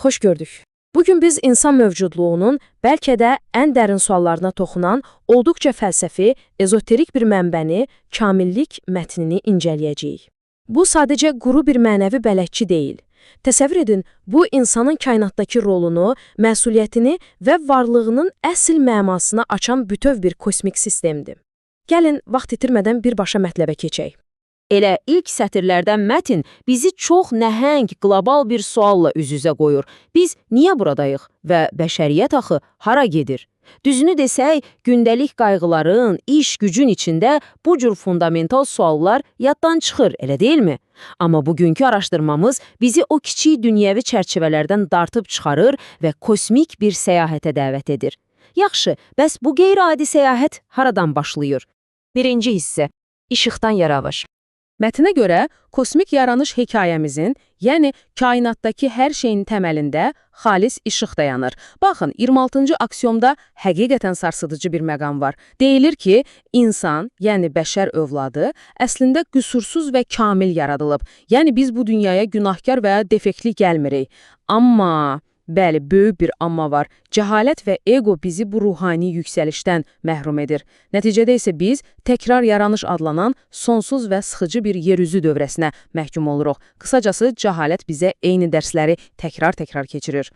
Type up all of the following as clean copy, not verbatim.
Xoş gördük. Bugün biz insan mövcudluğunun bəlkə də ən dərin suallarına toxunan, olduqca fəlsəfi, ezoterik bir mənbəni, kamillik mətnini incələyəcəyik. Bu sadəcə quru bir mənəvi bələdçi deyil. Təsəvvür edin, bu insanın kainatdakı rolunu, məsuliyyətini və varlığının əsl mənasını açan bütöv bir kosmik sistemdir. Gəlin, vaxt itirmədən birbaşa mətləbə keçək. Elə ilk sətirlərdən mətn bizi çox nəhəng, qlobal bir sualla üz-üzə qoyur. Biz niyə buradayıq və bəşəriyyət axı hara gedir? Düzünü desək, gündəlik qayğıların, iş gücün içində bu cür fundamental suallar yaddan çıxır, elə deyilmi? Amma bugünkü araşdırmamız bizi o kiçik dünyəvi çərçivələrdən dartıb çıxarır və kosmik bir səyahətə dəvət edir. Yaxşı, bəs bu qeyri-adi səyahət haradan başlayır? Birinci hissə, işıqdan yaranış. Mətnə görə, kosmik yaranış hekayəmizin, yəni kainatdakı hər şeyin təməlində xalis işıq dayanır. Baxın, 26-cı aksiyomda həqiqətən sarsıdıcı bir məqam var. Deyilir ki, insan, yəni bəşər övladı, əslində qüsursuz və kamil yaradılıb. Yəni biz bu dünyaya günahkar və defektli gəlmirik. Amma... Bəli, böyük bir amma var. Cəhalət və ego bizi bu ruhani yüksəlişdən məhrum edir. Nəticədə isə biz təkrar yaranış adlanan sonsuz və sıxıcı bir yeryüzü dövrəsinə məhkum oluruq. Qısacası, cəhalət bizə eyni dərsləri təkrar keçirir.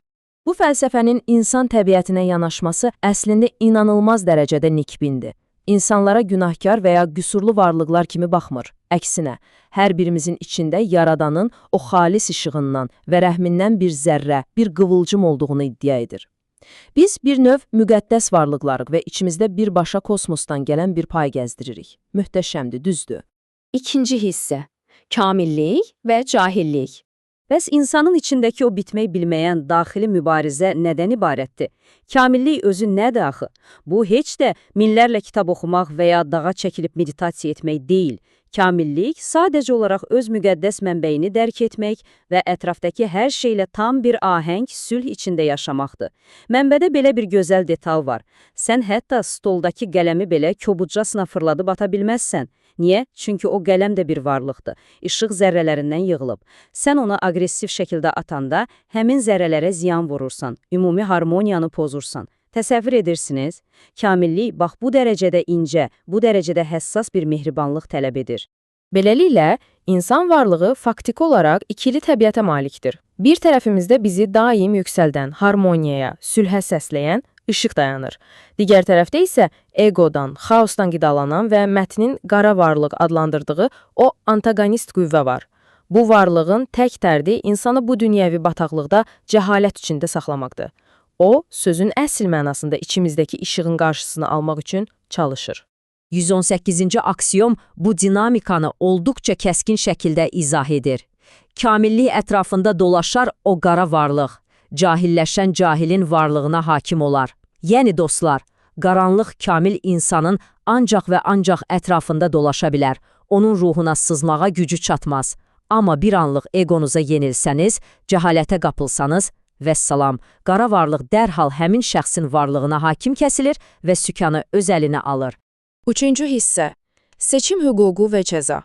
Bu fəlsəfənin insan təbiətinə yanaşması əslində inanılmaz dərəcədə nikbindir. İnsanlara günahkar və ya qüsurlu varlıqlar kimi baxmır. Əksinə, hər birimizin içində Yaradanın o xalis işığından və rəhmindən bir zərrə, bir qıvılcım olduğunu iddia edir. Biz bir növ müqəddəs varlıqlarıq və içimizdə birbaşa kosmosdan gələn bir pay gəzdiririk. Möhtəşəmdir, düzdür. İkinci hissə, kamillik və cahillik. Bəs insanın içindəki o bitmək bilməyən daxili mübarizə nədən ibarətdir? Kamillik özü nədir axı? Bu, heç də minlərlə kitab oxumaq və ya dağa çəkilib meditasiya etmək deyil. Kamillik sadəcə olaraq öz müqəddəs mənbəyini dərk etmək və ətrafdakı hər şeylə tam bir ahəng, sülh içində yaşamaqdır. Mənbədə belə bir gözəl detal var. Sən hətta stoldakı qələmi belə kobudcasına fırladıb ata bilməzsən. Niyə? Çünki o qələm də bir varlıqdır. İşıq zərrələrindən yığılıb. Sən ona aqressiv şəkildə atanda həmin zərrələrə ziyan vurursan, ümumi harmoniyanı pozursan. Təsəvvür edirsiniz? Kamillik bax bu dərəcədə incə, bu dərəcədə həssas bir mehribanlıq tələb edir. Beləliklə, insan varlığı faktiki olaraq ikili təbiətə malikdir. Bir tərəfimizdə bizi daim yüksəldən, harmoniyaya, sülhə səsləyən işıq dayanır. Digər tərəfdə isə egodan, xaosdan qidalanan və mətnin qara varlıq adlandırdığı o antagonist qüvvə var. Bu varlığın tək dərdi insanı bu dünyəvi bataqlıqda cəhalət içində saxlamaqdır. O, sözün əsl mənasında içimizdəki işığın qarşısını almaq üçün çalışır. 118-ci aksiyom bu dinamikanı olduqca kəskin şəkildə izah edir. Kamillik ətrafında dolaşar o qara varlıq. Cahilləşən cahilin varlığına hakim olar. Yəni dostlar, qaranlıq kamil insanın ancaq və ancaq ətrafında dolaşa bilər. Onun ruhuna sızmağa gücü çatmaz. Amma bir anlıq egonuza yenilsəniz, cəhalətə qapılsanız, vəssalam, qara varlıq dərhal həmin şəxsin varlığına hakim kəsilir və sükanı öz əlinə alır. Üçüncü hissə, seçim hüququ və cəza.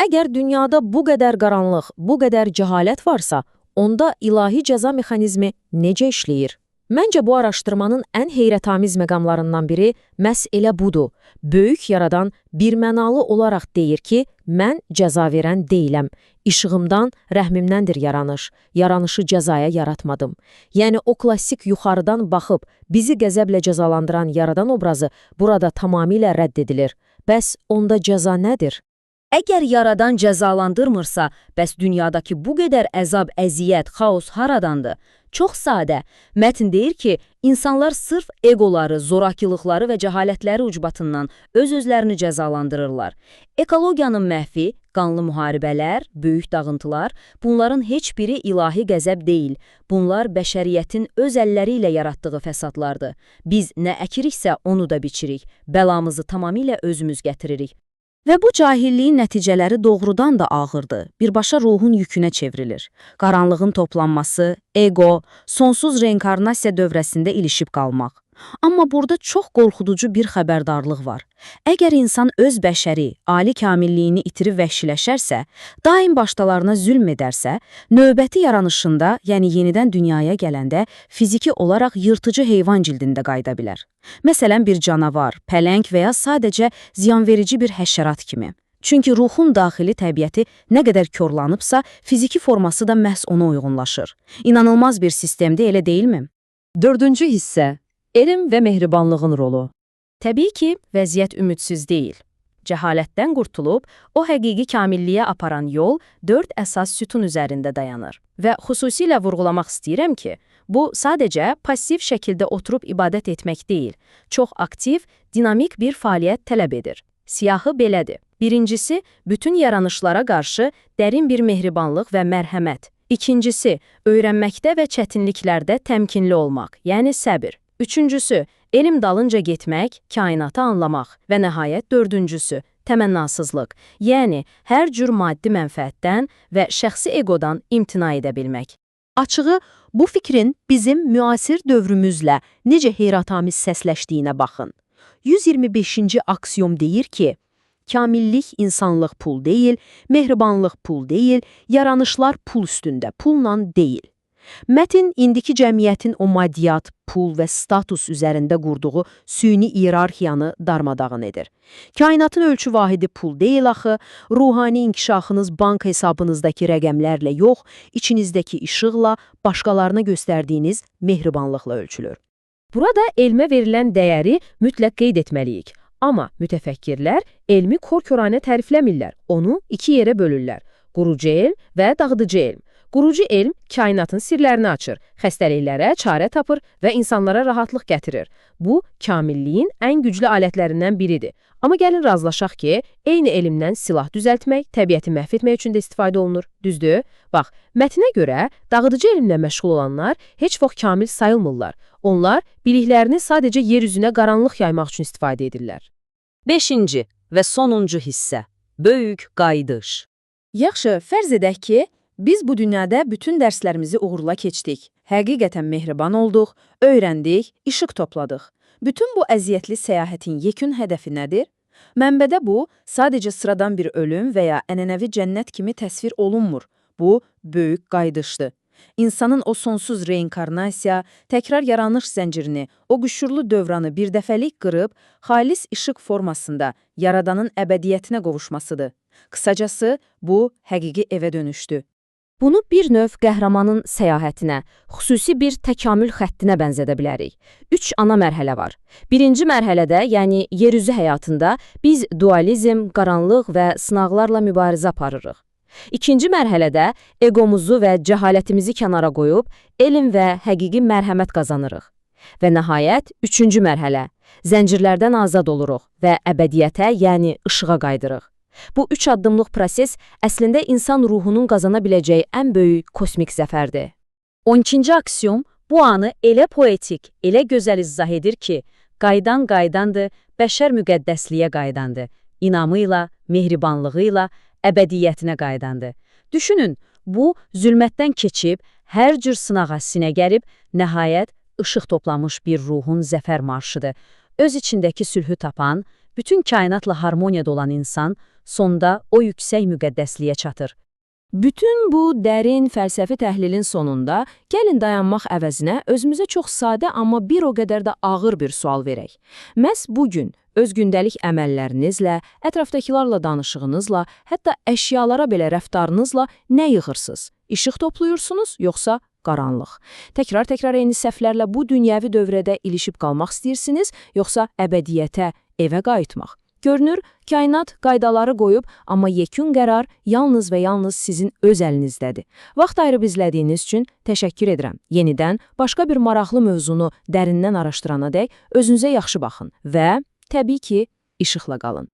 Əgər dünyada bu qədər qaranlıq, bu qədər cəhalət varsa, onda ilahi cəza mexanizmi necə işləyir? Məncə bu araşdırmanın ən heyrətamiz məqamlarından biri məhz elə budur. Böyük yaradan birmənalı olaraq deyir ki, mən cəza verən deyiləm. İşığımdan, rəhmimdəndir yaranış. Yaranışı cəzaya yaratmadım. Yəni o klassik yuxarıdan baxıb bizi qəzəblə cəzalandıran yaradan obrazı burada tamamilə rədd edilir. Bəs onda cəza nədir? Əgər yaradan cəzalandırmırsa, bəs dünyadakı bu qədər əzab, əziyyət, xaos haradandır? Çox sadə. Mətn deyir ki, insanlar sırf egoları, zorakılıqları və cəhalətləri ucbatından öz-özlərini cəzalandırırlar. Ekologiyanın məhvi, qanlı müharibələr, böyük dağıntılar, bunların heç biri ilahi qəzəb deyil. Bunlar bəşəriyyətin öz əlləri ilə yaratdığı fəsadlardır. Biz nə əkiriksə onu da biçirik. Bəlamızı tamamilə özümüz gətiririk. Və bu cahilliyin nəticələri doğrudan da ağırdır, birbaşa ruhun yükünə çevrilir. Qaranlığın toplanması, ego, sonsuz reinkarnasiya dövrəsində ilişib qalmaq. Amma burada çox qorxuducu bir xəbərdarlıq var. Əgər insan öz bəşəri, ali kamilliyini itirib vəhşiləşərsə, daim başqalarına zülm edərsə, növbəti yaranışında, yəni yenidən dünyaya gələndə fiziki olaraq yırtıcı heyvan cildində qayıda bilər. Məsələn, bir canavar, pələng və ya sadəcə ziyanverici bir həşərat kimi. Çünki ruhun daxili təbiəti nə qədər korlanıbsa, fiziki forması da məhz ona uyğunlaşır. İnanılmaz bir sistemdir, elə deyilmi? 4-cü hissə. Elm və mehribanlığın rolu. Təbii ki, vəziyyət ümidsiz deyil. Cəhalətdən qurtulub, o həqiqi kamilliyə aparan yol 4 əsas sütun üzərində dayanır. Və xüsusilə vurğulamaq istəyirəm ki, bu sadəcə passiv şəkildə oturub ibadət etmək deyil, çox aktiv, dinamik bir fəaliyyət tələb edir. Siyahı belədir. Birincisi, bütün yaranışlara qarşı dərin bir mehribanlıq və mərhəmət. İkincisi, öyrənməkdə və çətinliklərdə təmkinli olmaq, yəni səbir. Üçüncüsü, elm dalınca getmək, kainatı anlamaq və nəhayət dördüncüsü, təmənnasızlıq, yəni hər cür maddi mənfəətdən və şəxsi egodan imtina edə bilmək. Açığı, bu fikrin bizim müasir dövrümüzlə necə heyrətamiz səsləşdiyinə baxın. 125-ci aksiyom deyir ki, kamillik insanlıq pul deyil, mehribanlıq pul deyil, yaranışlar pul üstündə, pulla deyil. Mətn indiki cəmiyyətin o maddiyyat, pul və status üzərində qurduğu süni iyerarxiyanı darmadağın edir. Kainatın ölçü vahidi pul deyil axı, ruhani inkişafınız bank hesabınızdakı rəqəmlərlə yox, içinizdəki işıqla, başqalarına göstərdiyiniz mehribanlıqla ölçülür. Burada elmə verilən dəyəri mütləq qeyd etməliyik. Amma mütəfəkkirlər elmi kor-koranə tərifləmirlər, onu iki yerə bölürlər. Qurucu elm və dağıdıcı elm. Qurucu elm kainatın sirlərini açır, xəstəliklərə çarə tapır və insanlara rahatlıq gətirir. Bu, kamilliyin ən güclü alətlərindən biridir. Amma gəlin razılaşaq ki, eyni elmdən silah düzəltmək, təbiəti məhv etmək üçün də istifadə olunur. Düzdür? Bax, mətnə görə dağıdıcı elmlə məşğul olanlar heç vaxt kamil sayılmırlar. Onlar biliklərini sadəcə yer üzünə qaranlıq yaymaq üçün istifadə edirlər. 5-ci və sonuncu hissə. Böyük qayıdış. Yaxşı, fərz edək ki, biz bu dünyada bütün dərslərimizi uğurla keçdik. Həqiqətən mehriban olduq, öyrəndik, işıq topladıq. Bütün bu əziyyətli səyahətin yekun hədəfi nədir? Mənbədə bu, sadəcə sıradan bir ölüm və ya ənənəvi cənnət kimi təsvir olunmur. Bu, böyük qayıdışdır. İnsanın o sonsuz reinkarnasiya, təkrar yaranış zəncirini, o qüşurlu dövranı birdəfəlik qırıb, xalis işıq formasında Yaradanın əbədiyyətinə qovuşmasıdır. Qısacası, bu, həqiqi evə dönüşdü. Bunu bir növ qəhrəmanın səyahətinə, xüsusi bir təkamül xəttinə bənzədə bilərik. 3 ana mərhələ var. Birinci mərhələdə, yəni yeryüzü həyatında biz dualizm, qaranlıq və sınaqlarla mübarizə aparırıq. İkinci mərhələdə egomuzu və cəhalətimizi kənara qoyub, elm və həqiqi mərhəmət qazanırıq. Və nəhayət, üçüncü mərhələ, zəncirlərdən azad oluruq və əbədiyyətə, yəni işığa qaydırıq. Bu 3 addımlıq proses əslində insan ruhunun qazana biləcəyi ən böyük kosmik zəfərdir. 12-ci aksiyom bu anı elə poetik, elə gözəl izah edir ki, qaydan qaydandır, bəşər müqəddəsliyə qaydandır, inamıyla, mehribanlığıyla, əbədiyyətinə qaydandır. Düşünün, bu zülmətdən keçib, hər cür sınağa sinə gərib, nəhayət işıq toplamış bir ruhun zəfər marşıdır. Öz içindəki sülhü tapan, bütün kainatla harmoniyada olan insan sonda o yüksək müqəddəsliyə çatır. Bütün bu dərin fəlsəfi təhlilin sonunda gəlin dayanmaq əvəzinə özümüzə çox sadə amma bir o qədər də ağır bir sual verək. Məhz bugün öz gündəlik əməllərinizlə, ətrafdakılarla danışığınızla, hətta əşyalara belə rəftarınızla nə yığırsınız? İşıq toplayırsınız, yoxsa qaranlıq? Təkrar-təkrar eyni səhvlərlə bu dünyəvi dövrədə ilişib qalmaq istəyirsiniz, yoxsa əbədiyyətə, evə qayıtmaq? Görünür, kainat qaydaları qoyub, amma yekun qərar yalnız və yalnız sizin öz əlinizdədir. Vaxt ayırıb izlədiyiniz üçün təşəkkür edirəm. Yenidən başqa bir maraqlı mövzunu dərindən araşdırana dək özünüzə yaxşı baxın və, təbii ki, işıqla qalın.